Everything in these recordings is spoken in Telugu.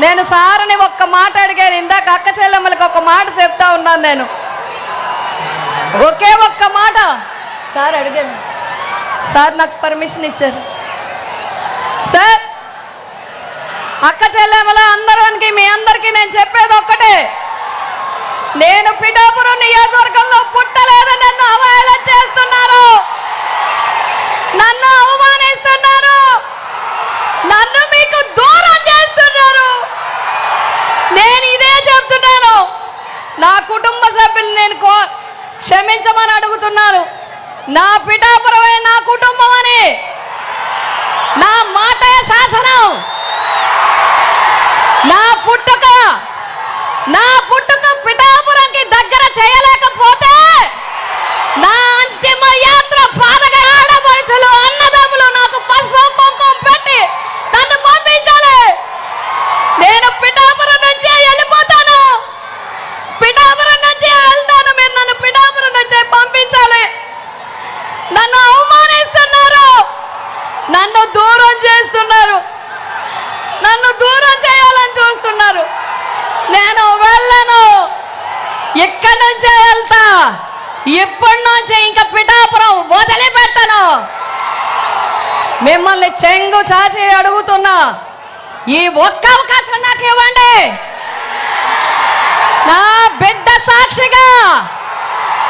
నేను సార్ని ఒక్క మాట అడిగాను. ఇందాక అక్క చెల్లెమ్మలకి ఒక మాట చెప్తా ఉన్నాను. నేను ఒకే ఒక్క మాట సార్ అడిగాను. సార్ నాకు పర్మిషన్ ఇచ్చారు. సార్ అక్క చెల్లెమ్మల అందరికి మీ అందరికీ నేను చెప్పేది ఒక్కటే, నేను పిఠాపురం నియోజకవర్గంలో పుట్టలేదు. నన్ను అవహేళన చేస్తున్నారు, నన్ను అవమానిస్తున్నారు, నన్ను మీకు దూరం చేస్తున్నారు. నేను ఇదే చెప్తున్నాను. నా కుటుంబ సభ్యులు నేను క్షమించమని అడుగుతున్నాను. నా పిఠాపురమే నా కుటుంబం అని, నా మాటే శాసనం. నా పుట్టుక పిఠాపురంకి దగ్గర చేయలేకపోతే నా అంతిమ యాత్ర పాదగా ఆడపడుచులు అన్నదమ్ములు నాకు పసుపు కుంకుమ పెట్టి నన్ను పంపించాలి. నేను పిఠాపురం నుంచి వెళ్ళిపోతాను, పిఠాపురం నుంచి వెళ్తాను. మీరు నన్ను పిఠాపురం నుంచి పంపించాలి. నన్ను అవమానిస్తున్నారు, నన్ను దూరం చేస్తున్నారు, నన్ను దూరం చేయాలని చూస్తున్నారు. నేను వెళ్ళను, ఇక్కడి నుంచే వెళ్తా. ఇప్పటి నుంచి ఇంకా పిఠాపురం వదిలిపెట్టను. మిమ్మల్ని చెంగు చాచి అడుగుతున్నా, ఈ ఒక్క అవకాశం నాకు ఇవ్వండి. నా బిడ్డ సాక్షిగా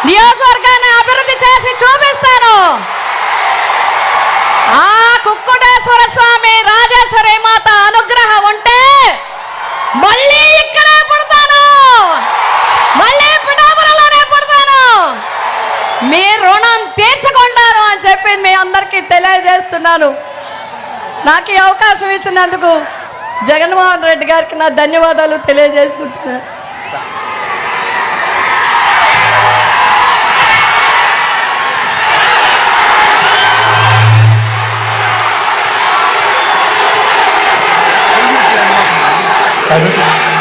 నియోజకవర్గాన్ని అభివృద్ధి చేసి చూపిస్తాను. ఆ కుక్కుటేశ్వర స్వామి రాజేశ్వరి మాత అనుగ్రహం ఉంటే మళ్ళీ ఇక్కడే పుడతాను, మళ్ళీ పిఠాపురంలోనే పుడతాను. మీ రుణం తీర్చుకుంటాను అని చెప్పి మీ అందరికీ తెలియజేస్తున్నాను. నాకు ఈ అవకాశం ఇచ్చినందుకు జగన్మోహన్ రెడ్డి గారికి నా ధన్యవాదాలు తెలియజేసుకుంటున్నాను. Thank you.